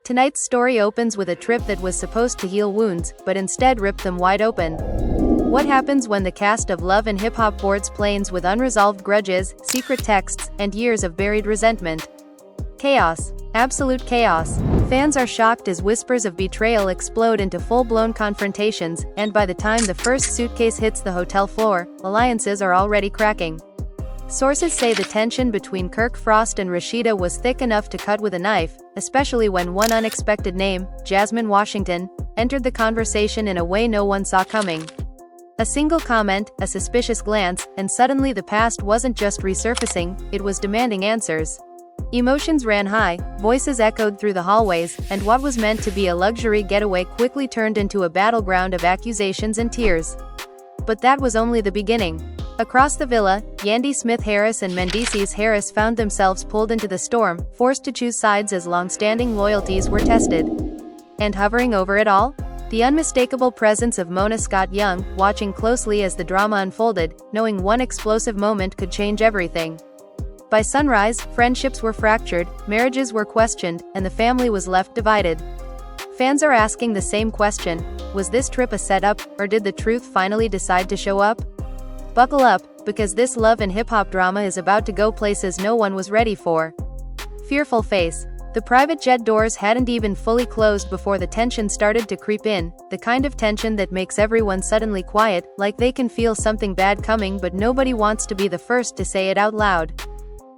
Tonight's story opens with a trip that was supposed to heal wounds, but instead ripped them wide open. What happens when the cast of Love and Hip Hop boards planes with unresolved grudges, secret texts, and years of buried resentment? Chaos. Absolute chaos. Fans are shocked as whispers of betrayal explode into full-blown confrontations, and by the time the first suitcase hits the hotel floor, alliances are already cracking. Sources say the tension between Kirk Frost and Rasheeda was thick enough to cut with a knife, especially when one unexpected name, Jasmine Washington, entered the conversation in a way no one saw coming. A single comment, a suspicious glance, and suddenly the past wasn't just resurfacing, it was demanding answers. Emotions ran high, voices echoed through the hallways, and what was meant to be a luxury getaway quickly turned into a battleground of accusations and tears. But that was only the beginning. Across the villa, Yandy Smith Harris and Mendeecees Harris found themselves pulled into the storm, forced to choose sides as long-standing loyalties were tested. And hovering over it all? The unmistakable presence of Mona Scott Young, watching closely as the drama unfolded, knowing one explosive moment could change everything. By sunrise, friendships were fractured, marriages were questioned, and the family was left divided. Fans are asking the same question: was this trip a setup, or did the truth finally decide to show up? Buckle up, because this love and hip-hop drama is about to go places no one was ready for. Fearful face. The private jet doors hadn't even fully closed before the tension started to creep in, the kind of tension that makes everyone suddenly quiet, like they can feel something bad coming but nobody wants to be the first to say it out loud.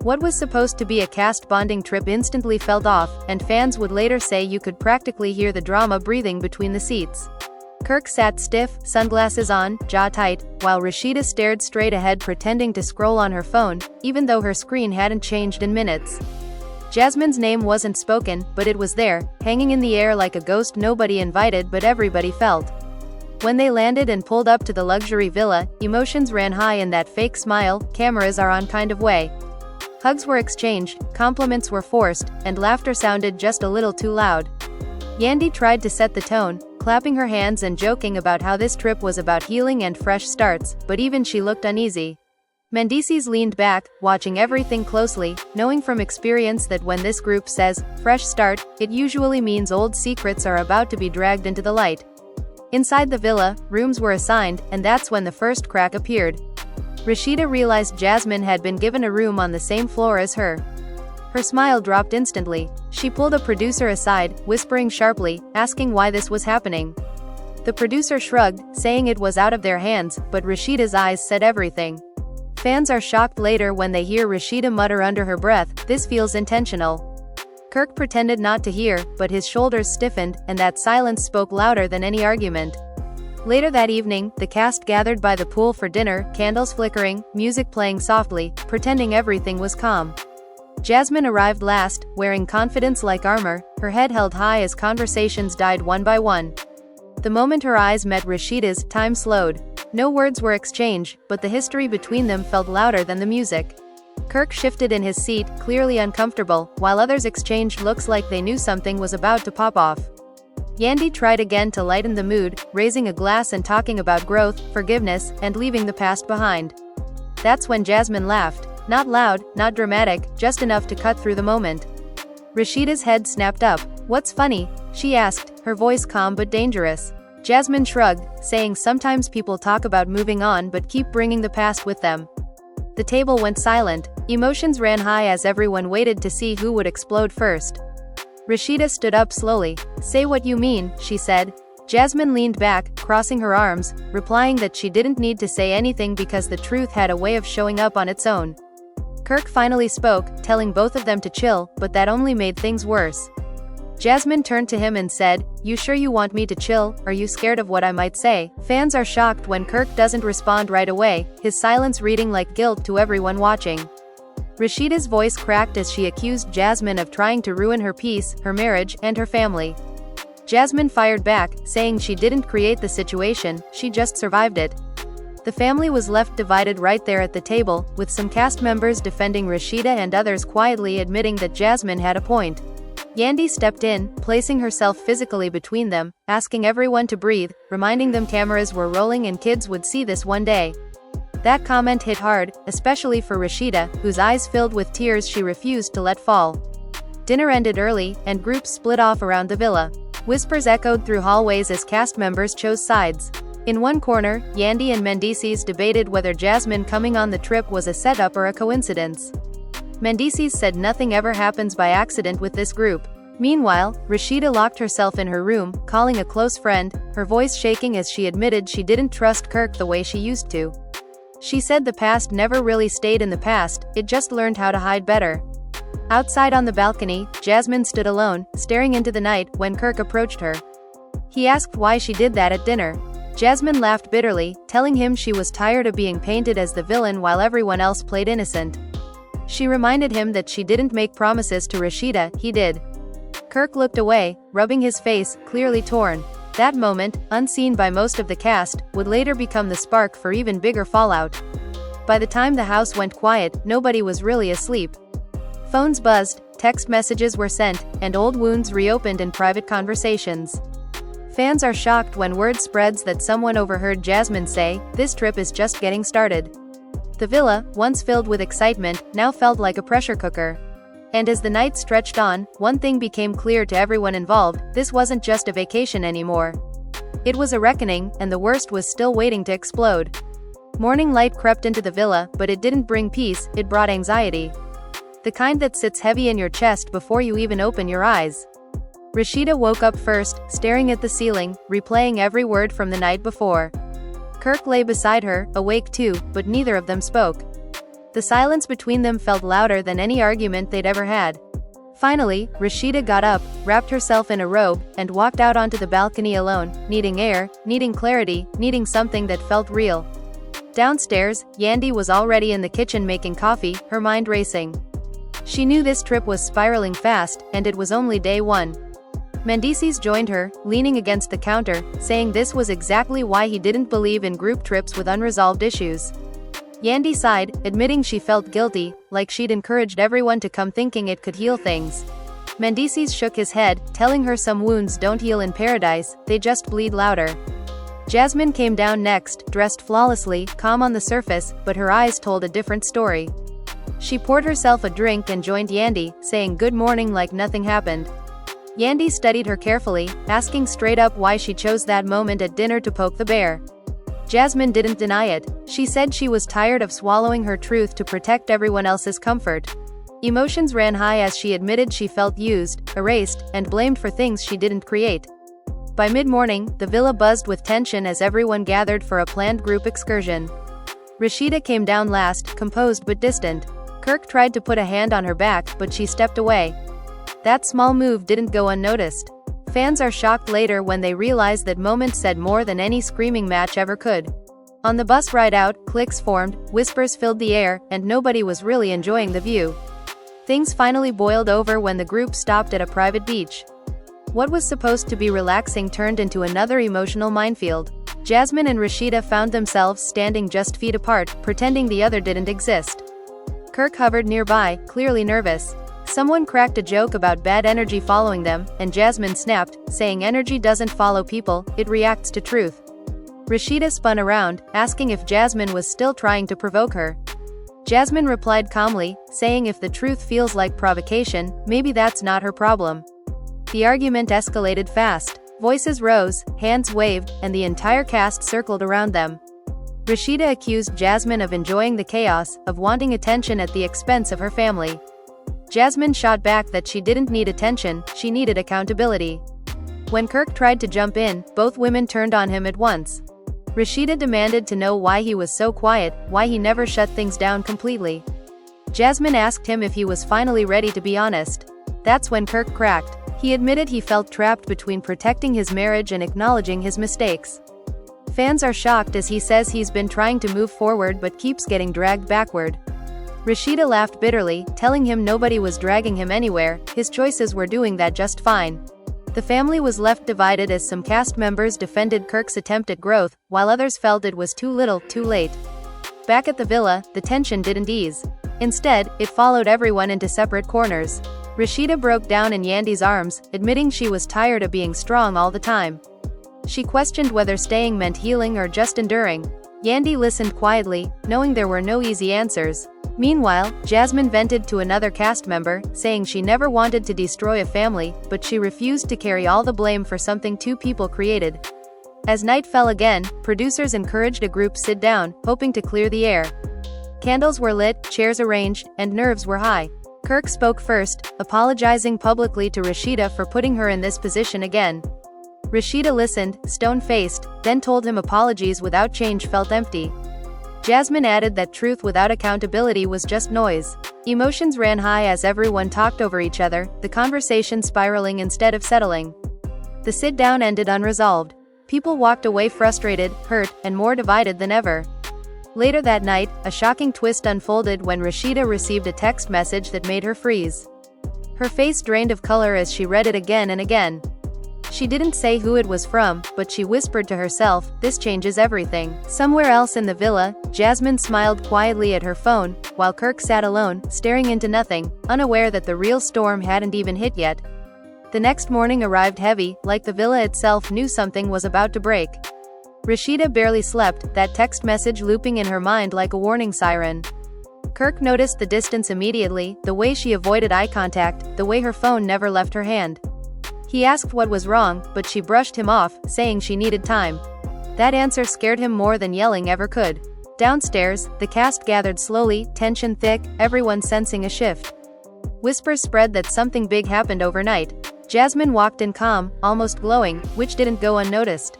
What was supposed to be a cast-bonding trip instantly felt off, and fans would later say you could practically hear the drama breathing between the seats. Kirk sat stiff, sunglasses on, jaw tight, while Rasheeda stared straight ahead pretending to scroll on her phone, even though her screen hadn't changed in minutes. Jasmine's name wasn't spoken, but it was there, hanging in the air like a ghost nobody invited but everybody felt. When they landed and pulled up to the luxury villa, emotions ran high in that fake smile, cameras are on kind of way. Hugs were exchanged, compliments were forced, and laughter sounded just a little too loud. Yandy tried to set the tone, clapping her hands and joking about how this trip was about healing and fresh starts, but even she looked uneasy. Mendeecees leaned back, watching everything closely, knowing from experience that when this group says, fresh start, it usually means old secrets are about to be dragged into the light. Inside the villa, rooms were assigned, and that's when the first crack appeared. Rasheeda realized Jasmine had been given a room on the same floor as her. Her smile dropped instantly. She pulled a producer aside, whispering sharply, asking why this was happening. The producer shrugged, saying it was out of their hands, but Rasheeda's eyes said everything. Fans are shocked later when they hear Rasheeda mutter under her breath, "This feels intentional." Kirk pretended not to hear, but his shoulders stiffened, and that silence spoke louder than any argument. Later that evening, the cast gathered by the pool for dinner, candles flickering, music playing softly, pretending everything was calm. Jasmine arrived last, wearing confidence like armor, her head held high as conversations died one by one. The moment her eyes met Rasheeda's, time slowed. No words were exchanged, but the history between them felt louder than the music. Kirk shifted in his seat, clearly uncomfortable, while others exchanged looks like they knew something was about to pop off. Yandy tried again to lighten the mood, raising a glass and talking about growth, forgiveness, and leaving the past behind. That's when Jasmine laughed. Not loud, not dramatic, just enough to cut through the moment. Rasheeda's head snapped up. "What's funny?" she asked, her voice calm but dangerous. Jasmine shrugged, saying sometimes people talk about moving on but keep bringing the past with them. The table went silent. Emotions ran high as everyone waited to see who would explode first. Rasheeda stood up slowly. "Say what you mean," she said. Jasmine leaned back, crossing her arms, replying that she didn't need to say anything because the truth had a way of showing up on its own. Kirk finally spoke, telling both of them to chill, but that only made things worse. Jasmine turned to him and said, "You sure you want me to chill? Are you scared of what I might say?" Fans are shocked when Kirk doesn't respond right away, his silence reading like guilt to everyone watching. Rasheeda's voice cracked as she accused Jasmine of trying to ruin her peace, her marriage, and her family. Jasmine fired back, saying she didn't create the situation, she just survived it. The family was left divided right there at the table, with some cast members defending Rasheeda and others quietly admitting that Jasmine had a point. Yandy stepped in, placing herself physically between them, asking everyone to breathe, reminding them cameras were rolling and kids would see this one day. That comment hit hard, especially for Rasheeda, whose eyes filled with tears she refused to let fall. Dinner ended early, and groups split off around the villa. Whispers echoed through hallways as cast members chose sides. In one corner, Yandy and Mendeecees debated whether Jasmine coming on the trip was a setup or a coincidence. Mendeecees said nothing ever happens by accident with this group. Meanwhile, Rasheeda locked herself in her room, calling a close friend, her voice shaking as she admitted she didn't trust Kirk the way she used to. She said the past never really stayed in the past, it just learned how to hide better. Outside on the balcony, Jasmine stood alone, staring into the night, when Kirk approached her. He asked why she did that at dinner. Jasmine laughed bitterly, telling him she was tired of being painted as the villain while everyone else played innocent. She reminded him that she didn't make promises to Rasheeda, he did. Kirk looked away, rubbing his face, clearly torn. That moment, unseen by most of the cast, would later become the spark for even bigger fallout. By the time the house went quiet, nobody was really asleep. Phones buzzed, text messages were sent, and old wounds reopened in private conversations. Fans are shocked when word spreads that someone overheard Jasmine say, "This trip is just getting started." The villa, once filled with excitement, now felt like a pressure cooker. And as the night stretched on, one thing became clear to everyone involved: this wasn't just a vacation anymore. It was a reckoning, and the worst was still waiting to explode. Morning light crept into the villa, but it didn't bring peace, it brought anxiety. The kind that sits heavy in your chest before you even open your eyes. Rasheeda woke up first, staring at the ceiling, replaying every word from the night before. Kirk lay beside her, awake too, but neither of them spoke. The silence between them felt louder than any argument they'd ever had. Finally, Rasheeda got up, wrapped herself in a robe, and walked out onto the balcony alone, needing air, needing clarity, needing something that felt real. Downstairs, Yandy was already in the kitchen making coffee, her mind racing. She knew this trip was spiraling fast, and it was only day one. Mendeecees joined her, leaning against the counter, saying this was exactly why he didn't believe in group trips with unresolved issues. Yandy sighed, admitting she felt guilty, like she'd encouraged everyone to come thinking it could heal things. Mendeecees shook his head, telling her some wounds don't heal in paradise, they just bleed louder. Jasmine came down next, dressed flawlessly, calm on the surface, but her eyes told a different story. She poured herself a drink and joined Yandy, saying good morning like nothing happened. Yandy studied her carefully, asking straight up why she chose that moment at dinner to poke the bear. Jasmine didn't deny it. She said she was tired of swallowing her truth to protect everyone else's comfort. Emotions ran high as she admitted she felt used, erased, and blamed for things she didn't create. By mid-morning, the villa buzzed with tension as everyone gathered for a planned group excursion. Rasheeda came down last, composed but distant. Kirk tried to put a hand on her back, but she stepped away. That small move didn't go unnoticed. Fans are shocked later when they realize that moment said more than any screaming match ever could. On the bus ride out, cliques formed, whispers filled the air, and nobody was really enjoying the view. Things finally boiled over when the group stopped at a private beach. What was supposed to be relaxing turned into another emotional minefield. Jasmine and Rasheeda found themselves standing just feet apart, pretending the other didn't exist. Kirk hovered nearby, clearly nervous. Someone cracked a joke about bad energy following them, and Jasmine snapped, saying energy doesn't follow people, it reacts to truth. Rasheeda spun around, asking if Jasmine was still trying to provoke her. Jasmine replied calmly, saying if the truth feels like provocation, maybe that's not her problem. The argument escalated fast. Voices rose, hands waved, and the entire cast circled around them. Rasheeda accused Jasmine of enjoying the chaos, of wanting attention at the expense of her family. Jasmine shot back that she didn't need attention, she needed accountability. When Kirk tried to jump in, both women turned on him at once. Rasheeda demanded to know why he was so quiet, why he never shut things down completely. Jasmine asked him if he was finally ready to be honest. That's when Kirk cracked. He admitted he felt trapped between protecting his marriage and acknowledging his mistakes. Fans are shocked as he says he's been trying to move forward but keeps getting dragged backward. Rasheeda laughed bitterly, telling him nobody was dragging him anywhere, his choices were doing that just fine. The family was left divided as some cast members defended Kirk's attempt at growth, while others felt it was too little, too late. Back at the villa, the tension didn't ease. Instead, it followed everyone into separate corners. Rasheeda broke down in Yandy's arms, admitting she was tired of being strong all the time. She questioned whether staying meant healing or just enduring. Yandy listened quietly, knowing there were no easy answers. Meanwhile, Jasmine vented to another cast member, saying she never wanted to destroy a family, but she refused to carry all the blame for something two people created. As night fell again, producers encouraged a group sit down, hoping to clear the air. Candles were lit, chairs arranged, and nerves were high. Kirk spoke first, apologizing publicly to Rasheeda for putting her in this position again. Rasheeda listened, stone-faced, then told him apologies without change felt empty. Jasmine added that truth without accountability was just noise. Emotions ran high as everyone talked over each other, the conversation spiraling instead of settling. The sit-down ended unresolved. People walked away frustrated, hurt, and more divided than ever. Later that night, a shocking twist unfolded when Rasheeda received a text message that made her freeze. Her face drained of color as she read it again and again. She didn't say who it was from, but she whispered to herself, "This changes everything." Somewhere else in the villa, Jasmine smiled quietly at her phone, while Kirk sat alone, staring into nothing, unaware that the real storm hadn't even hit yet. The next morning arrived heavy, like the villa itself knew something was about to break. Rasheeda barely slept, that text message looping in her mind like a warning siren. Kirk noticed the distance immediately, the way she avoided eye contact, the way her phone never left her hand. He asked what was wrong, but she brushed him off, saying she needed time. That answer scared him more than yelling ever could. Downstairs, the cast gathered slowly, tension thick, everyone sensing a shift. Whispers spread that something big happened overnight. Jasmine walked in calm, almost glowing, which didn't go unnoticed.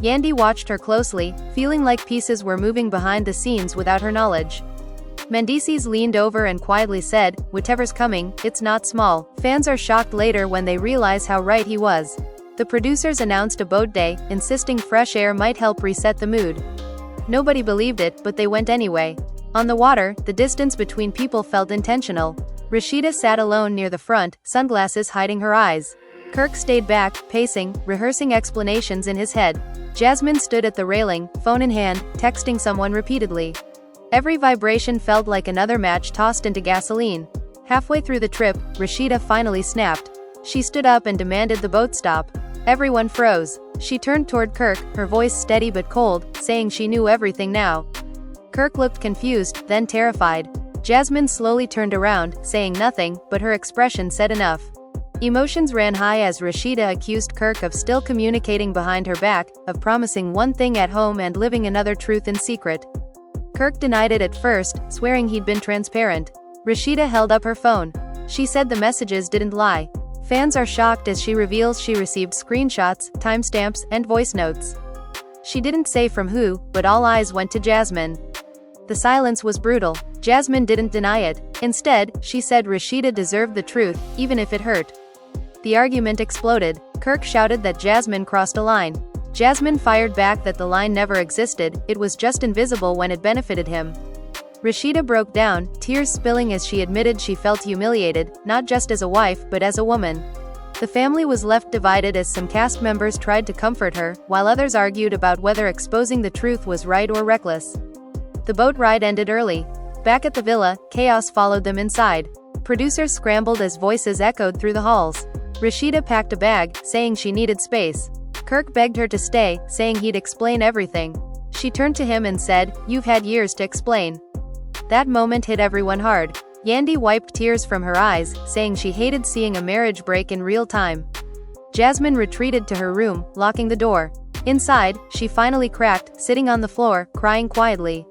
Yandy watched her closely, feeling like pieces were moving behind the scenes without her knowledge. Mendeecees leaned over and quietly said, "Whatever's coming, it's not small." Fans are shocked later when they realize how right he was. The producers announced a boat day, insisting fresh air might help reset the mood. Nobody believed it, but they went anyway. On the water, the distance between people felt intentional. Rasheeda sat alone near the front, sunglasses hiding her eyes. Kirk stayed back, pacing, rehearsing explanations in his head. Jasmine stood at the railing, phone in hand, texting someone repeatedly. Every vibration felt like another match tossed into gasoline. Halfway through the trip, Rasheeda finally snapped. She stood up and demanded the boat stop. Everyone froze. She turned toward Kirk, her voice steady but cold, saying she knew everything now. Kirk looked confused, then terrified. Jasmine slowly turned around, saying nothing, but her expression said enough. Emotions ran high as Rasheeda accused Kirk of still communicating behind her back, of promising one thing at home and living another truth in secret. Kirk denied it at first, swearing he'd been transparent. Rasheeda held up her phone. She said the messages didn't lie. Fans are shocked as she reveals she received screenshots, timestamps, and voice notes. She didn't say from who, but all eyes went to Jasmine. The silence was brutal. Jasmine didn't deny it. Instead, she said Rasheeda deserved the truth, even if it hurt. The argument exploded. Kirk shouted that Jasmine crossed a line. Jasmine fired back that the line never existed, it was just invisible when it benefited him. Rasheeda broke down, tears spilling as she admitted she felt humiliated, not just as a wife but as a woman. The family was left divided as some cast members tried to comfort her, while others argued about whether exposing the truth was right or reckless. The boat ride ended early. Back at the villa, chaos followed them inside. Producers scrambled as voices echoed through the halls. Rasheeda packed a bag, saying she needed space. Kirk begged her to stay, saying he'd explain everything. She turned to him and said, "You've had years to explain." That moment hit everyone hard. Yandy wiped tears from her eyes, saying she hated seeing a marriage break in real time. Jasmine retreated to her room, locking the door. Inside, she finally cracked, sitting on the floor, crying quietly.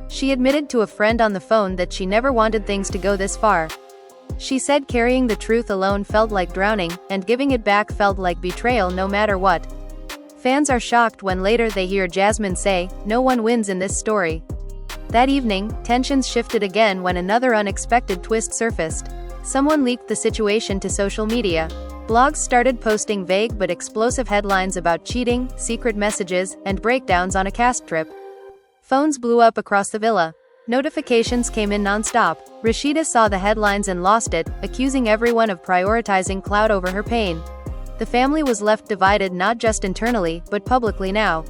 She admitted to a friend on the phone that she never wanted things to go this far. She said carrying the truth alone felt like drowning, and giving it back felt like betrayal no matter what. Fans are shocked when later they hear Jasmine say, "No one wins in this story." That evening, tensions shifted again when another unexpected twist surfaced. Someone leaked the situation to social media. Blogs started posting vague but explosive headlines about cheating, secret messages, and breakdowns on a cast trip. Phones blew up across the villa. Notifications came in non-stop. Rasheeda saw the headlines and lost it, accusing everyone of prioritizing clout over her pain. The family was left divided not just internally, but publicly now.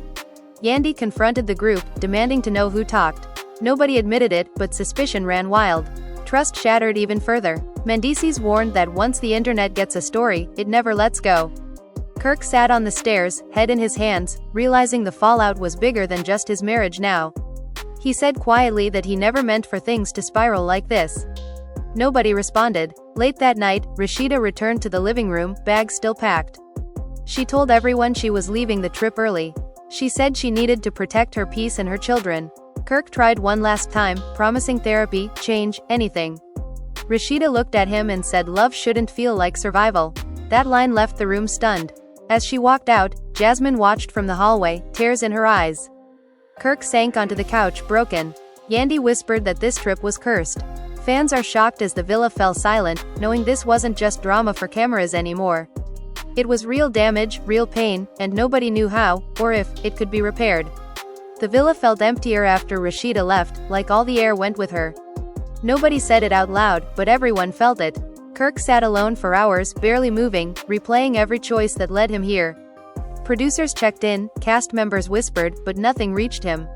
Yandy confronted the group, demanding to know who talked. Nobody admitted it, but suspicion ran wild. Trust shattered even further. Mendeecees warned that once the internet gets a story, it never lets go. Kirk sat on the stairs, head in his hands, realizing the fallout was bigger than just his marriage now. He said quietly that he never meant for things to spiral like this. Nobody responded. Late that night, Rasheeda returned to the living room, bag still packed. She told everyone she was leaving the trip early. She said she needed to protect her peace and her children. Kirk tried one last time, promising therapy, change, anything. Rasheeda looked at him and said love shouldn't feel like survival. That line left the room stunned. As she walked out, Jasmine watched from the hallway, tears in her eyes. Kirk sank onto the couch, broken. Yandy whispered that this trip was cursed. Fans are shocked as the villa fell silent, knowing this wasn't just drama for cameras anymore. It was real damage, real pain, and nobody knew how, or if, it could be repaired. The villa felt emptier after Rasheeda left, like all the air went with her. Nobody said it out loud, but everyone felt it. Kirk sat alone for hours, barely moving, replaying every choice that led him here. Producers checked in, cast members whispered, but nothing reached him.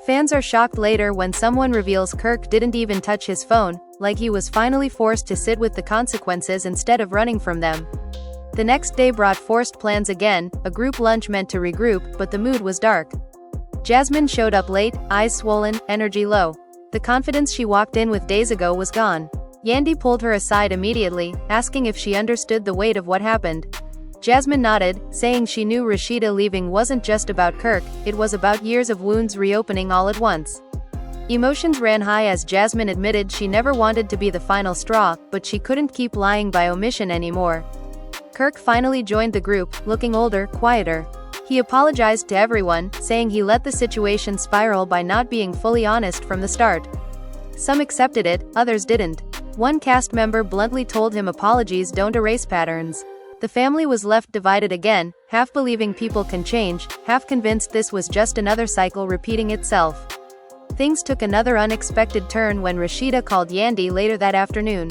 Fans are shocked later when someone reveals Kirk didn't even touch his phone, like he was finally forced to sit with the consequences instead of running from them. The next day brought forced plans again, a group lunch meant to regroup, but the mood was dark. Jasmine showed up late, eyes swollen, energy low. The confidence she walked in with days ago was gone. Yandy pulled her aside immediately, asking if she understood the weight of what happened. Jasmine nodded, saying she knew Rasheeda leaving wasn't just about Kirk, it was about years of wounds reopening all at once. Emotions ran high as Jasmine admitted she never wanted to be the final straw, but she couldn't keep lying by omission anymore. Kirk finally joined the group, looking older, quieter. He apologized to everyone, saying he let the situation spiral by not being fully honest from the start. Some accepted it, others didn't. One cast member bluntly told him apologies don't erase patterns. The family was left divided again, half believing people can change, half convinced this was just another cycle repeating itself. Things took another unexpected turn when Rasheeda called Yandy later that afternoon.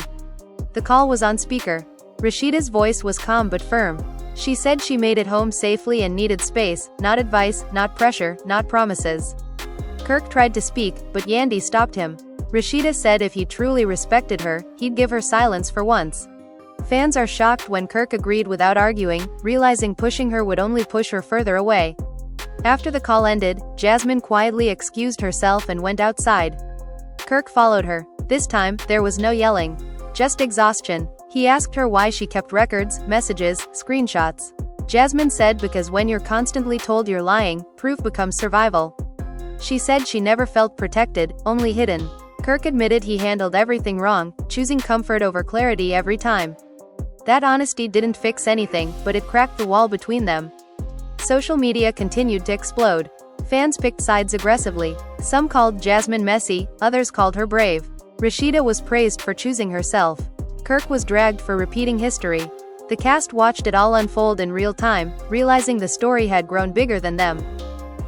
The call was on speaker. Rasheeda's voice was calm but firm. She said she made it home safely and needed space, not advice, not pressure, not promises. Kirk tried to speak, but Yandy stopped him. Rasheeda said if he truly respected her, he'd give her silence for once. Fans are shocked when Kirk agreed without arguing, realizing pushing her would only push her further away. After the call ended, Jasmine quietly excused herself and went outside. Kirk followed her. This time, there was no yelling. Just exhaustion. He asked her why she kept records, messages, screenshots. Jasmine said because when you're constantly told you're lying, proof becomes survival. She said she never felt protected, only hidden. Kirk admitted he handled everything wrong, choosing comfort over clarity every time. That honesty didn't fix anything, but it cracked the wall between them. Social media continued to explode. Fans picked sides aggressively. Some called Jasmine messy, others called her brave. Rasheeda was praised for choosing herself. Kirk was dragged for repeating history. The cast watched it all unfold in real time, realizing the story had grown bigger than them.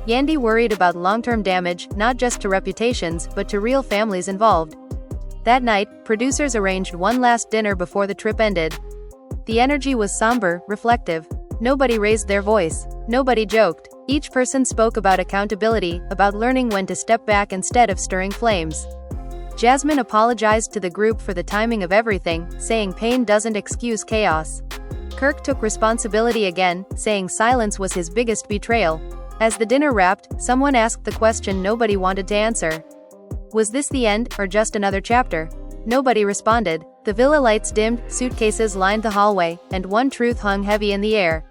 Yandy worried about long-term damage, not just to reputations, but to real families involved. That night, producers arranged one last dinner before the trip ended. The energy was somber, reflective. Nobody raised their voice. Nobody joked. Each person spoke about accountability, about learning when to step back instead of stirring flames. Jasmine apologized to the group for the timing of everything, saying pain doesn't excuse chaos. Kirk took responsibility again, saying silence was his biggest betrayal. As the dinner wrapped, someone asked the question nobody wanted to answer. Was this the end, or just another chapter? Nobody responded. The villa lights dimmed, suitcases lined the hallway, and one truth hung heavy in the air.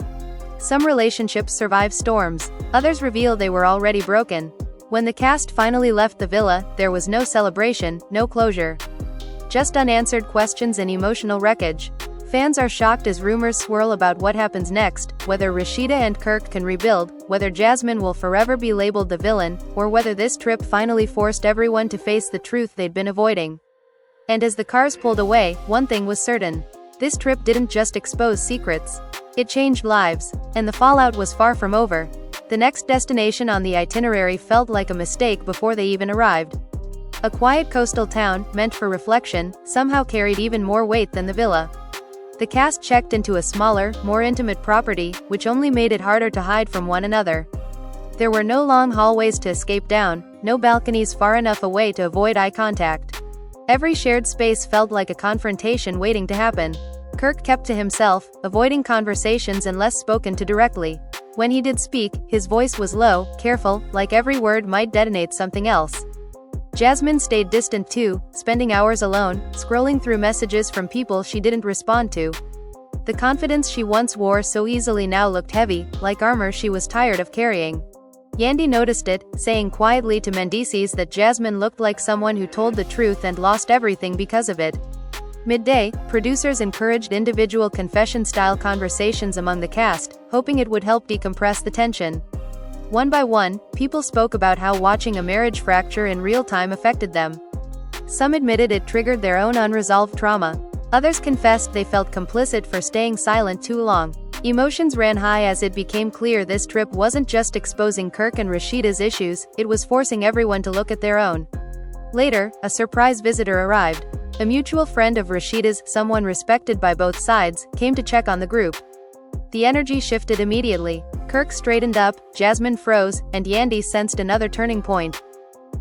Some relationships survive storms. Others reveal they were already broken. When the cast finally left the villa, there was no celebration, no closure. Just unanswered questions and emotional wreckage. Fans are shocked as rumors swirl about what happens next, whether Rasheeda and Kirk can rebuild, whether Jasmine will forever be labeled the villain, or whether this trip finally forced everyone to face the truth they'd been avoiding. And as the cars pulled away, one thing was certain. This trip didn't just expose secrets. It changed lives. And the fallout was far from over. The next destination on the itinerary felt like a mistake before they even arrived. A quiet coastal town, meant for reflection, somehow carried even more weight than the villa. The cast checked into a smaller, more intimate property, which only made it harder to hide from one another. There were no long hallways to escape down, no balconies far enough away to avoid eye contact. Every shared space felt like a confrontation waiting to happen. Kirk kept to himself, avoiding conversations unless spoken to directly. When he did speak, his voice was low, careful, like every word might detonate something else. Jasmine stayed distant too, spending hours alone, scrolling through messages from people she didn't respond to. The confidence she once wore so easily now looked heavy, like armor she was tired of carrying. Yandy noticed it, saying quietly to Mendeecees that Jasmine looked like someone who told the truth and lost everything because of it. Midday, producers encouraged individual confession-style conversations among the cast, hoping it would help decompress the tension. One by one, people spoke about how watching a marriage fracture in real time affected them. Some admitted it triggered their own unresolved trauma. Others confessed they felt complicit for staying silent too long. Emotions ran high as it became clear this trip wasn't just exposing Kirk and Rasheeda's issues, it was forcing everyone to look at their own. Later, a surprise visitor arrived. A mutual friend of Rasheeda's, someone respected by both sides, came to check on the group. The energy shifted immediately. Kirk straightened up, Jasmine froze, and Yandy sensed another turning point.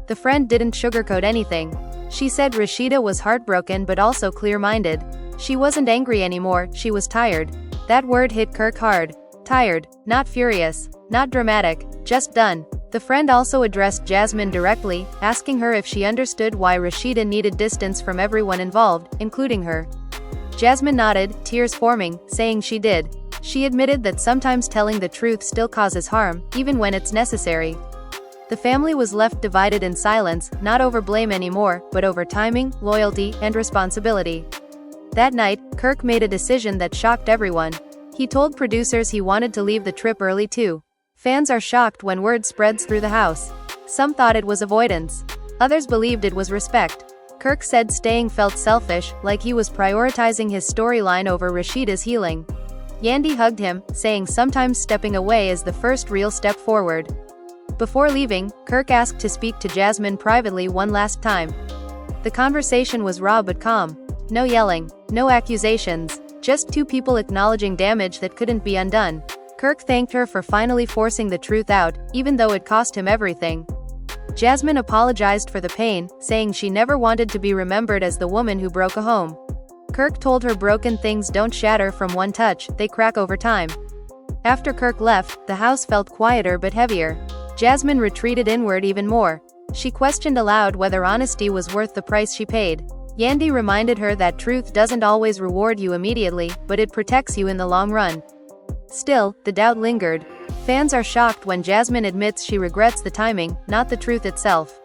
The friend didn't sugarcoat anything. She said Rasheeda was heartbroken but also clear-minded. She wasn't angry anymore, she was tired. That word hit Kirk hard. Tired, not furious, not dramatic, just done. The friend also addressed Jasmine directly, asking her if she understood why Rasheeda needed distance from everyone involved, including her. Jasmine nodded, tears forming, saying she did. She admitted that sometimes telling the truth still causes harm, even when it's necessary. The family was left divided in silence, not over blame anymore, but over timing, loyalty, and responsibility. That night, Kirk made a decision that shocked everyone. He told producers he wanted to leave the trip early too. Fans are shocked when word spreads through the house. Some thought it was avoidance. Others believed it was respect. Kirk said staying felt selfish, like he was prioritizing his storyline over Rasheeda's healing. Yandy hugged him, saying sometimes stepping away is the first real step forward. Before leaving, Kirk asked to speak to Jasmine privately one last time. The conversation was raw but calm. No yelling, no accusations, just two people acknowledging damage that couldn't be undone. Kirk thanked her for finally forcing the truth out, even though it cost him everything. Jasmine apologized for the pain, saying she never wanted to be remembered as the woman who broke a home. Kirk told her broken things don't shatter from one touch, they crack over time. After Kirk left, the house felt quieter but heavier. Jasmine retreated inward even more. She questioned aloud whether honesty was worth the price she paid. Yandy reminded her that truth doesn't always reward you immediately, but it protects you in the long run. Still, the doubt lingered. Fans are shocked when Jasmine admits she regrets the timing, not the truth itself.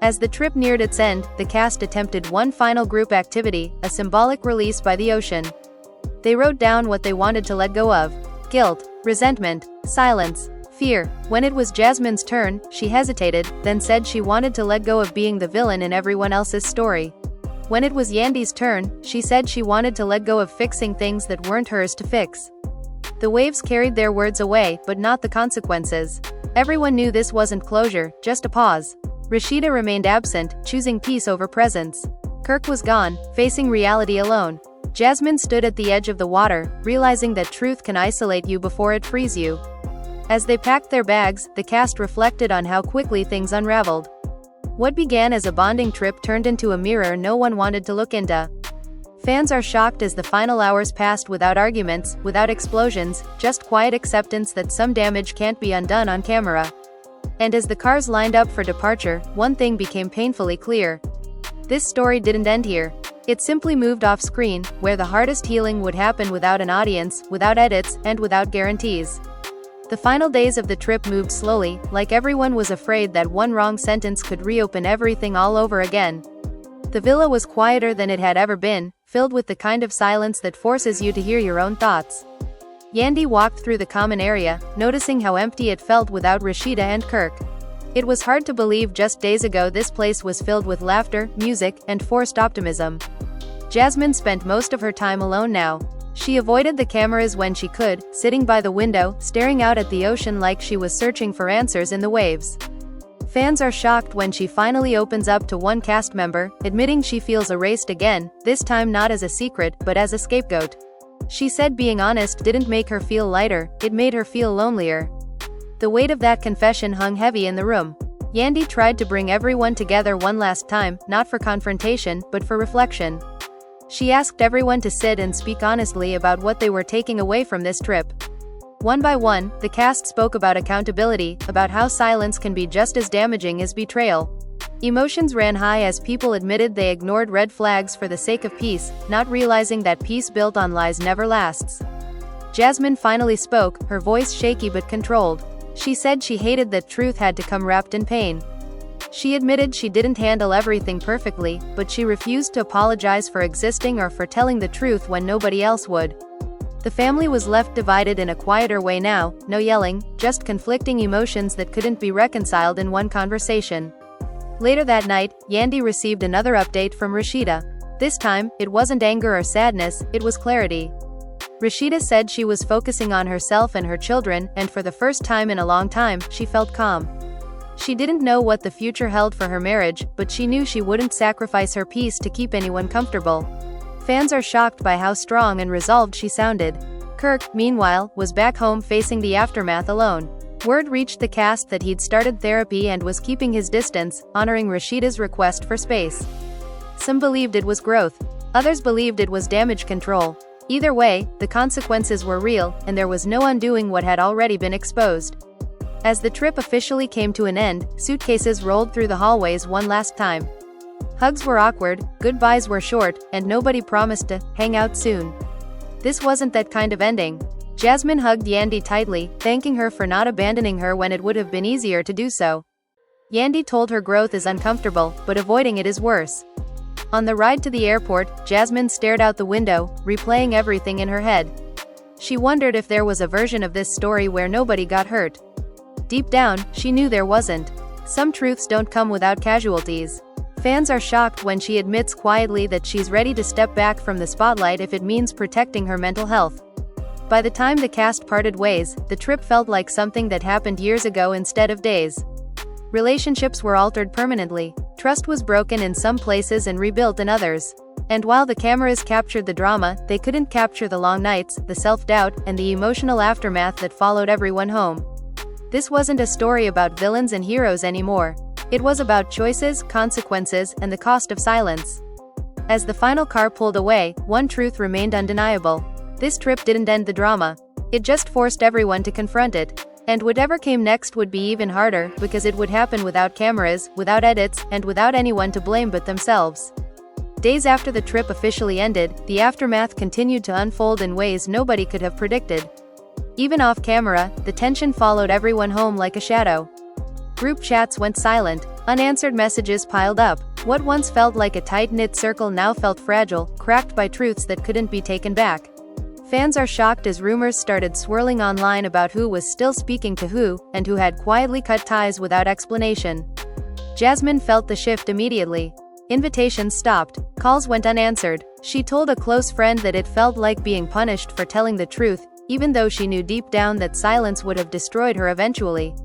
As the trip neared its end, the cast attempted one final group activity, a symbolic release by the ocean. They wrote down what they wanted to let go of: guilt, resentment, silence, fear. When it was Jasmine's turn, she hesitated, then said she wanted to let go of being the villain in everyone else's story. When it was Yandy's turn, she said she wanted to let go of fixing things that weren't hers to fix. The waves carried their words away, but not the consequences. Everyone knew this wasn't closure, just a pause. Rasheeda remained absent, choosing peace over presence. Kirk was gone, facing reality alone. Jasmine stood at the edge of the water, realizing that truth can isolate you before it frees you. As they packed their bags, the cast reflected on how quickly things unraveled. What began as a bonding trip turned into a mirror no one wanted to look into. Fans are shocked as the final hours passed without arguments, without explosions, just quiet acceptance that some damage can't be undone on camera. And as the cars lined up for departure, one thing became painfully clear. This story didn't end here. It simply moved off screen, where the hardest healing would happen without an audience, without edits, and without guarantees. The final days of the trip moved slowly, like everyone was afraid that one wrong sentence could reopen everything all over again. The villa was quieter than it had ever been, filled with the kind of silence that forces you to hear your own thoughts. Yandy walked through the common area, noticing how empty it felt without Rasheeda and Kirk. It was hard to believe just days ago this place was filled with laughter, music, and forced optimism. Jasmine spent most of her time alone now. She avoided the cameras when she could, sitting by the window, staring out at the ocean like she was searching for answers in the waves. Fans are shocked when she finally opens up to one cast member, admitting she feels erased again, this time not as a secret, but as a scapegoat. She said being honest didn't make her feel lighter, it made her feel lonelier. The weight of that confession hung heavy in the room. Yandy tried to bring everyone together one last time, not for confrontation, but for reflection. She asked everyone to sit and speak honestly about what they were taking away from this trip. One by one, the cast spoke about accountability, about how silence can be just as damaging as betrayal. Emotions ran high as people admitted they ignored red flags for the sake of peace, not realizing that peace built on lies never lasts. Jasmine finally spoke, her voice shaky but controlled. She said she hated that truth had to come wrapped in pain. She admitted she didn't handle everything perfectly, but she refused to apologize for existing or for telling the truth when nobody else would. The family was left divided in a quieter way now, no yelling, just conflicting emotions that couldn't be reconciled in one conversation. Later that night, Yandy received another update from Rasheeda. This time, it wasn't anger or sadness, it was clarity. Rasheeda said she was focusing on herself and her children, and for the first time in a long time, she felt calm. She didn't know what the future held for her marriage, but she knew she wouldn't sacrifice her peace to keep anyone comfortable. Fans are shocked by how strong and resolved she sounded. Kirk, meanwhile, was back home facing the aftermath alone. Word reached the cast that he'd started therapy and was keeping his distance, honoring Rasheeda's request for space. Some believed it was growth. Others believed it was damage control. Either way, the consequences were real, and there was no undoing what had already been exposed. As the trip officially came to an end, suitcases rolled through the hallways one last time. Hugs were awkward, goodbyes were short, and nobody promised to hang out soon. This wasn't that kind of ending. Jasmine hugged Yandy tightly, thanking her for not abandoning her when it would have been easier to do so. Yandy told her growth is uncomfortable, but avoiding it is worse. On the ride to the airport, Jasmine stared out the window, replaying everything in her head. She wondered if there was a version of this story where nobody got hurt. Deep down, she knew there wasn't. Some truths don't come without casualties. Fans are shocked when she admits quietly that she's ready to step back from the spotlight if it means protecting her mental health. By the time the cast parted ways, the trip felt like something that happened years ago instead of days. Relationships were altered permanently. Trust was broken in some places and rebuilt in others. And while the cameras captured the drama, they couldn't capture the long nights, the self-doubt, and the emotional aftermath that followed everyone home. This wasn't a story about villains and heroes anymore. It was about choices, consequences, and the cost of silence. As the final car pulled away, one truth remained undeniable. This trip didn't end the drama. It just forced everyone to confront it. And whatever came next would be even harder, because it would happen without cameras, without edits, and without anyone to blame but themselves. Days after the trip officially ended, the aftermath continued to unfold in ways nobody could have predicted. Even off camera, the tension followed everyone home like a shadow. Group chats went silent, unanswered messages piled up. What once felt like a tight-knit circle now felt fragile, cracked by truths that couldn't be taken back. Fans are shocked as rumors started swirling online about who was still speaking to who, and who had quietly cut ties without explanation. Jasmine felt the shift immediately. Invitations stopped, calls went unanswered. She told a close friend that it felt like being punished for telling the truth, even though she knew deep down that silence would have destroyed her eventually.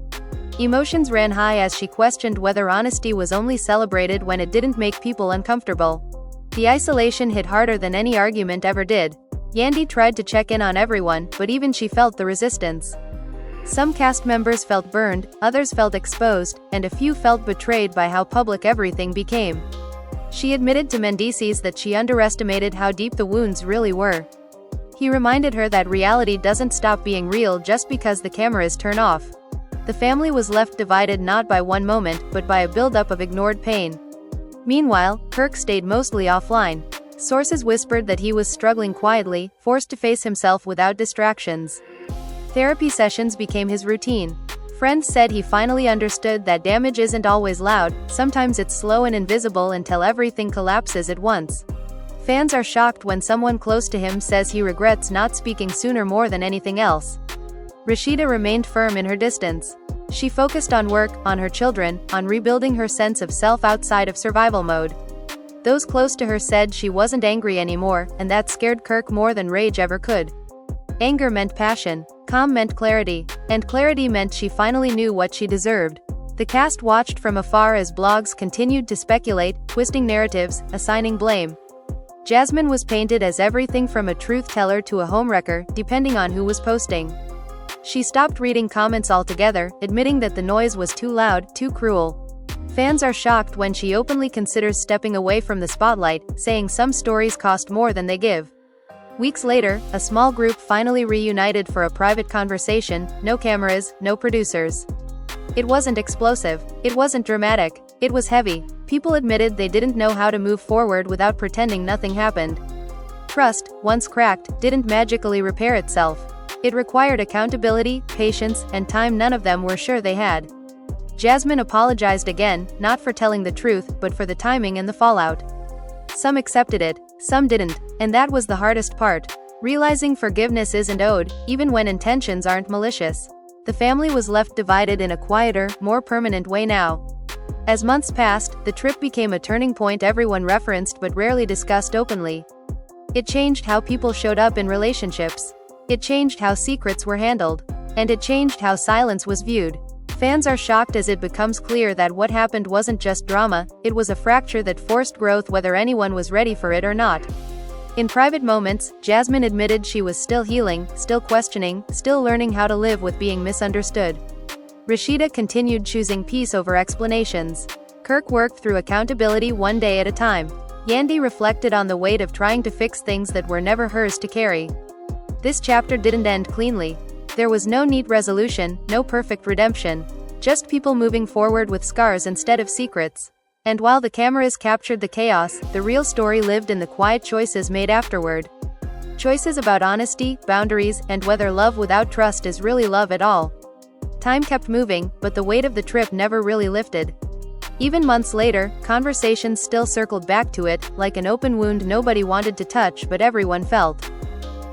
Emotions ran high as she questioned whether honesty was only celebrated when it didn't make people uncomfortable. The isolation hit harder than any argument ever did. Yandy tried to check in on everyone, but even she felt the resistance. Some cast members felt burned, others felt exposed, and a few felt betrayed by how public everything became. She admitted to Mendeecees that she underestimated how deep the wounds really were. He reminded her that reality doesn't stop being real just because the cameras turn off. The family was left divided not by one moment, but by a buildup of ignored pain. Meanwhile, Kirk stayed mostly offline. Sources whispered that he was struggling quietly, forced to face himself without distractions. Therapy sessions became his routine. Friends said he finally understood that damage isn't always loud, sometimes it's slow and invisible until everything collapses at once. Fans are shocked when someone close to him says he regrets not speaking sooner more than anything else. Rasheeda remained firm in her distance. She focused on work, on her children, on rebuilding her sense of self outside of survival mode. Those close to her said she wasn't angry anymore, and that scared Kirk more than rage ever could. Anger meant passion, calm meant clarity, and clarity meant she finally knew what she deserved. The cast watched from afar as blogs continued to speculate, twisting narratives, assigning blame. Jasmine was painted as everything from a truth teller to a homewrecker, depending on who was posting. She stopped reading comments altogether, admitting that the noise was too loud, too cruel. Fans are shocked when she openly considers stepping away from the spotlight, saying some stories cost more than they give. Weeks later, a small group finally reunited for a private conversation, no cameras, no producers. It wasn't explosive, it wasn't dramatic, It was heavy. People admitted they didn't know how to move forward without pretending nothing happened. Trust, once cracked, didn't magically repair itself. It required accountability, patience, and time none of them were sure they had. Jasmine apologized again, not for telling the truth, but for the timing and the fallout. Some accepted it, some didn't, and that was the hardest part. Realizing forgiveness isn't owed, even when intentions aren't malicious. The family was left divided in a quieter, more permanent way now. As months passed, the trip became a turning point everyone referenced but rarely discussed openly. It changed how people showed up in relationships. It changed how secrets were handled. And it changed how silence was viewed. Fans are shocked as it becomes clear that what happened wasn't just drama, it was a fracture that forced growth whether anyone was ready for it or not. In private moments, Jasmine admitted she was still healing, still questioning, still learning how to live with being misunderstood. Rasheeda continued choosing peace over explanations. Kirk worked through accountability one day at a time. Yandy reflected on the weight of trying to fix things that were never hers to carry. This chapter didn't end cleanly. There was no neat resolution, no perfect redemption. Just people moving forward with scars instead of secrets. And while the cameras captured the chaos, the real story lived in the quiet choices made afterward. Choices about honesty, boundaries, and whether love without trust is really love at all. Time kept moving, but the weight of the trip never really lifted. Even months later, conversations still circled back to it, like an open wound nobody wanted to touch but everyone felt.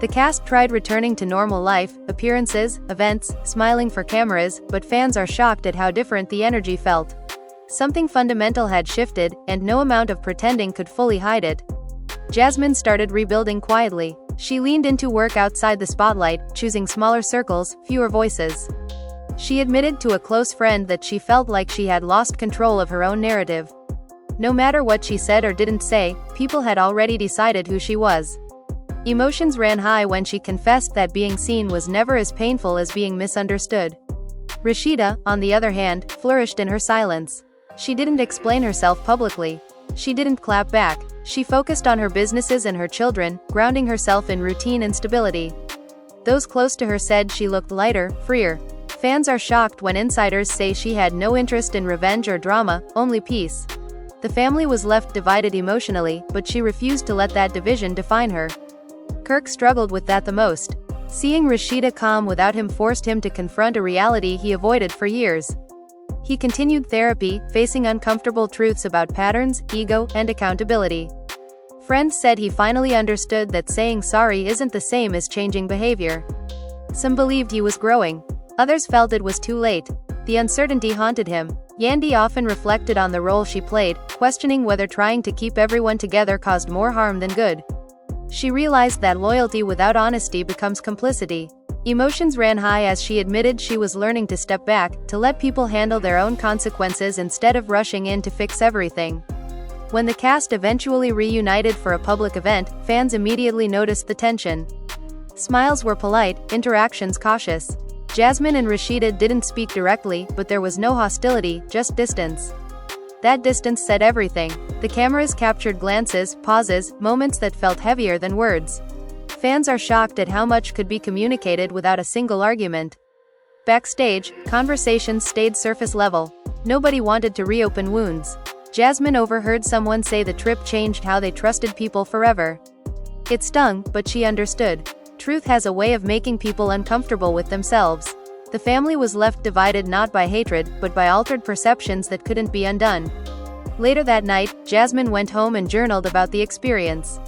The cast tried returning to normal life, appearances, events, smiling for cameras, but fans are shocked at how different the energy felt. Something fundamental had shifted, and no amount of pretending could fully hide it. Jasmine started rebuilding quietly. She leaned into work outside the spotlight, choosing smaller circles, fewer voices. She admitted to a close friend that she felt like she had lost control of her own narrative. No matter what she said or didn't say, people had already decided who she was. Emotions ran high when she confessed that being seen was never as painful as being misunderstood. Rasheeda, on the other hand, flourished in her silence. She didn't explain herself publicly. She didn't clap back. She focused on her businesses and her children, grounding herself in routine and stability. Those close to her said she looked lighter, freer. Fans are shocked when insiders say she had no interest in revenge or drama, only peace. The family was left divided emotionally, but she refused to let that division define her. Kirk struggled with that the most. Seeing Rasheeda calm without him forced him to confront a reality he avoided for years. He continued therapy, facing uncomfortable truths about patterns, ego, and accountability. Friends said he finally understood that saying sorry isn't the same as changing behavior. Some believed he was growing. Others felt it was too late. The uncertainty haunted him. Yandy often reflected on the role she played, questioning whether trying to keep everyone together caused more harm than good. She realized that loyalty without honesty becomes complicity. Emotions ran high as she admitted she was learning to step back, to let people handle their own consequences instead of rushing in to fix everything. When the cast eventually reunited for a public event, fans immediately noticed the tension. Smiles were polite, interactions cautious. Jasmine and Rasheeda didn't speak directly, but there was no hostility, just distance. That distance said everything. The cameras captured glances, pauses, moments that felt heavier than words. Fans are shocked at how much could be communicated without a single argument. Backstage, conversations stayed surface level. Nobody wanted to reopen wounds. Jasmine overheard someone say the trip changed how they trusted people forever. It stung, but she understood. Truth has a way of making people uncomfortable with themselves. The family was left divided not by hatred, but by altered perceptions that couldn't be undone. Later that night, Jasmine went home and journaled about the experience.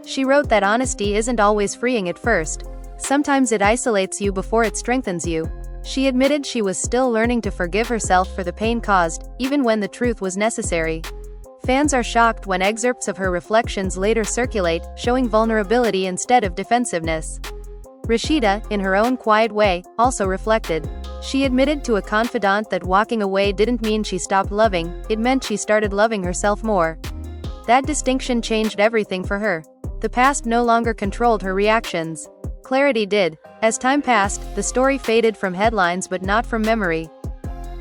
She wrote that honesty isn't always freeing at first. Sometimes it isolates you before it strengthens you. She admitted she was still learning to forgive herself for the pain caused, even when the truth was necessary. Fans are shocked when excerpts of her reflections later circulate, showing vulnerability instead of defensiveness. Rasheeda, in her own quiet way, also reflected. She admitted to a confidant that walking away didn't mean she stopped loving, it meant she started loving herself more. That distinction changed everything for her. The past no longer controlled her reactions. Clarity did. As time passed, the story faded from headlines but not from memory.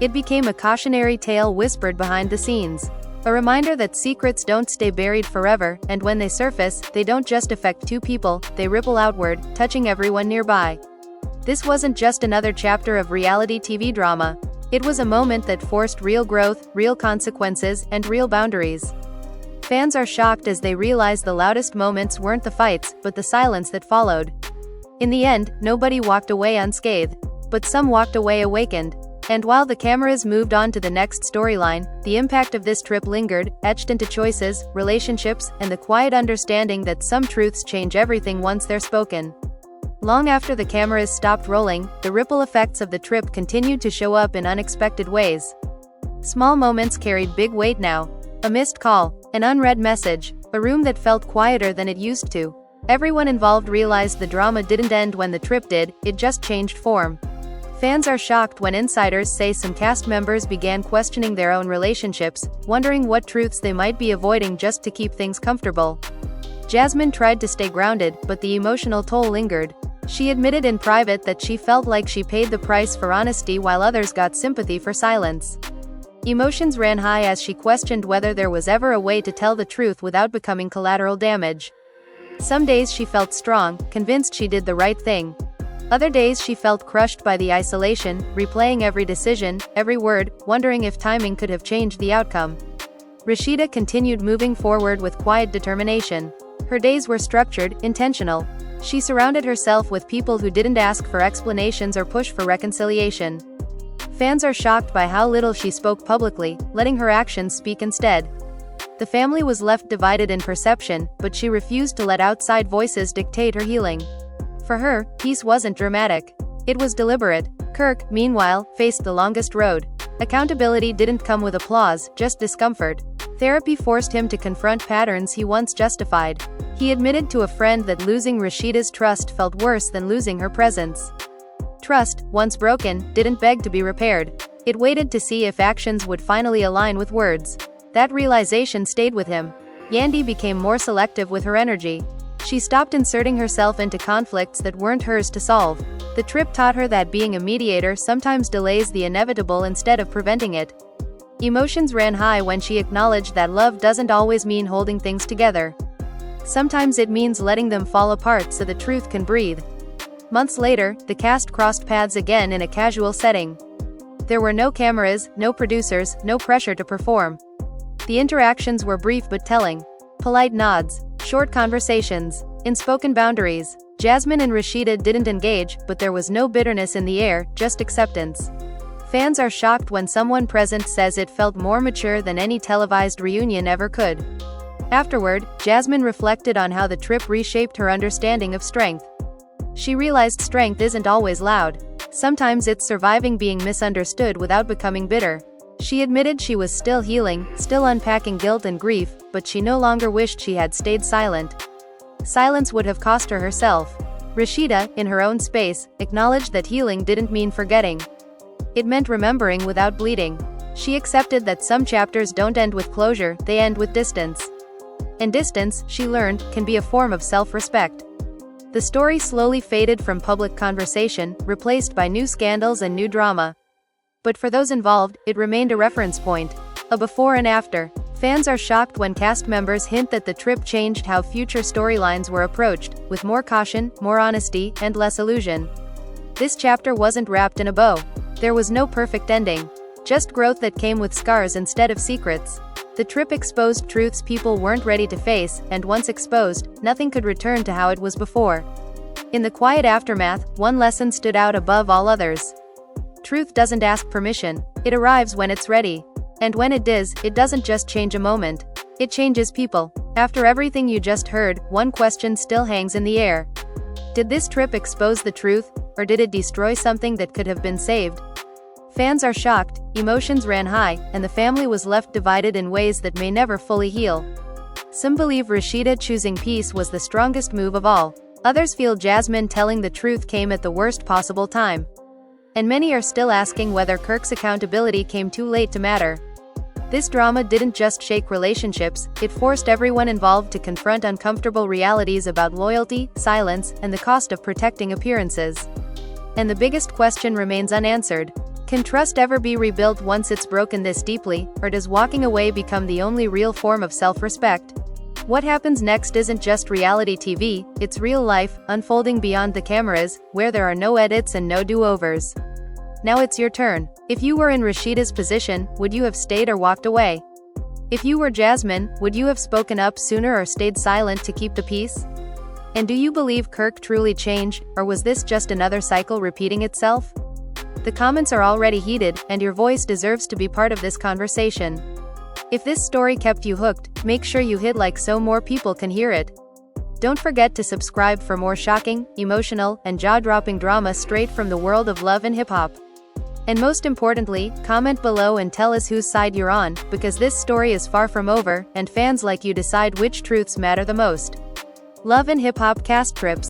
It became a cautionary tale whispered behind the scenes. A reminder that secrets don't stay buried forever, and when they surface, they don't just affect two people, they ripple outward, touching everyone nearby. This wasn't just another chapter of reality TV drama. It was a moment that forced real growth, real consequences, and real boundaries. Fans are shocked as they realize the loudest moments weren't the fights, but the silence that followed. In the end, nobody walked away unscathed. But some walked away awakened. And while the cameras moved on to the next storyline, the impact of this trip lingered, etched into choices, relationships, and the quiet understanding that some truths change everything once they're spoken. Long after the cameras stopped rolling, the ripple effects of the trip continued to show up in unexpected ways. Small moments carried big weight now. A missed call, an unread message, a room that felt quieter than it used to. Everyone involved realized the drama didn't end when the trip did, it just changed form. Fans are shocked when insiders say some cast members began questioning their own relationships, wondering what truths they might be avoiding just to keep things comfortable. Jasmine tried to stay grounded, but the emotional toll lingered. She admitted in private that she felt like she paid the price for honesty while others got sympathy for silence. Emotions ran high as she questioned whether there was ever a way to tell the truth without becoming collateral damage. Some days she felt strong, convinced she did the right thing. Other days she felt crushed by the isolation, replaying every decision, every word, wondering if timing could have changed the outcome. Rasheeda continued moving forward with quiet determination. Her days were structured, intentional. She surrounded herself with people who didn't ask for explanations or push for reconciliation. Fans are shocked by how little she spoke publicly, letting her actions speak instead. The family was left divided in perception, but she refused to let outside voices dictate her healing. For her, peace wasn't dramatic. It was deliberate. Kirk, meanwhile, faced the longest road. Accountability didn't come with applause, just discomfort. Therapy forced him to confront patterns he once justified. He admitted to a friend that losing Rasheeda's trust felt worse than losing her presence. Trust, once broken, didn't beg to be repaired. It waited to see if actions would finally align with words. That realization stayed with him. Yandy became more selective with her energy. She stopped inserting herself into conflicts that weren't hers to solve. The trip taught her that being a mediator sometimes delays the inevitable instead of preventing it. Emotions ran high when she acknowledged that love doesn't always mean holding things together. Sometimes it means letting them fall apart so the truth can breathe. Months later, the cast crossed paths again in a casual setting. There were no cameras, no producers, no pressure to perform. The interactions were brief but telling. Polite nods, short conversations, unspoken boundaries. Jasmine and Rasheeda didn't engage, but there was no bitterness in the air, just acceptance. Fans are shocked when someone present says it felt more mature than any televised reunion ever could. Afterward, Jasmine reflected on how the trip reshaped her understanding of strength. She realized strength isn't always loud. Sometimes it's surviving being misunderstood without becoming bitter. She admitted she was still healing, still unpacking guilt and grief, but she no longer wished she had stayed silent. Silence would have cost her herself. Rasheeda, in her own space, acknowledged that healing didn't mean forgetting. It meant remembering without bleeding. She accepted that some chapters don't end with closure, they end with distance. And distance, she learned, can be a form of self-respect. The story slowly faded from public conversation, replaced by new scandals and new drama. But for those involved, it remained a reference point. A before and after. Fans are shocked when cast members hint that the trip changed how future storylines were approached, with more caution, more honesty, and less illusion. This chapter wasn't wrapped in a bow. There was no perfect ending. Just growth that came with scars instead of secrets. The trip exposed truths people weren't ready to face, and once exposed, nothing could return to how it was before. In the quiet aftermath, one lesson stood out above all others. Truth doesn't ask permission. It arrives when it's ready. And when it does, it doesn't just change a moment. It changes people. After everything you just heard, one question still hangs in the air. Did this trip expose the truth, or did it destroy something that could have been saved? Fans are shocked, emotions ran high, and the family was left divided in ways that may never fully heal. Some believe Rasheeda choosing peace was the strongest move of all. Others feel Jasmine telling the truth came at the worst possible time. And many are still asking whether Kirk's accountability came too late to matter. This drama didn't just shake relationships, it forced everyone involved to confront uncomfortable realities about loyalty, silence, and the cost of protecting appearances. And the biggest question remains unanswered. Can trust ever be rebuilt once it's broken this deeply, or does walking away become the only real form of self-respect? What happens next isn't just reality TV, it's real life, unfolding beyond the cameras, where there are no edits and no do-overs. Now it's your turn. If you were in Rasheeda's position, would you have stayed or walked away? If you were Jasmine, would you have spoken up sooner or stayed silent to keep the peace? And do you believe Kirk truly changed, or was this just another cycle repeating itself? The comments are already heated, and your voice deserves to be part of this conversation. If this story kept you hooked, make sure you hit like so more people can hear it. Don't forget to subscribe for more shocking, emotional, and jaw-dropping drama straight from the world of love and hip-hop. And most importantly, comment below and tell us whose side you're on, because this story is far from over, and fans like you decide which truths matter the most. Love and hip-hop cast trips.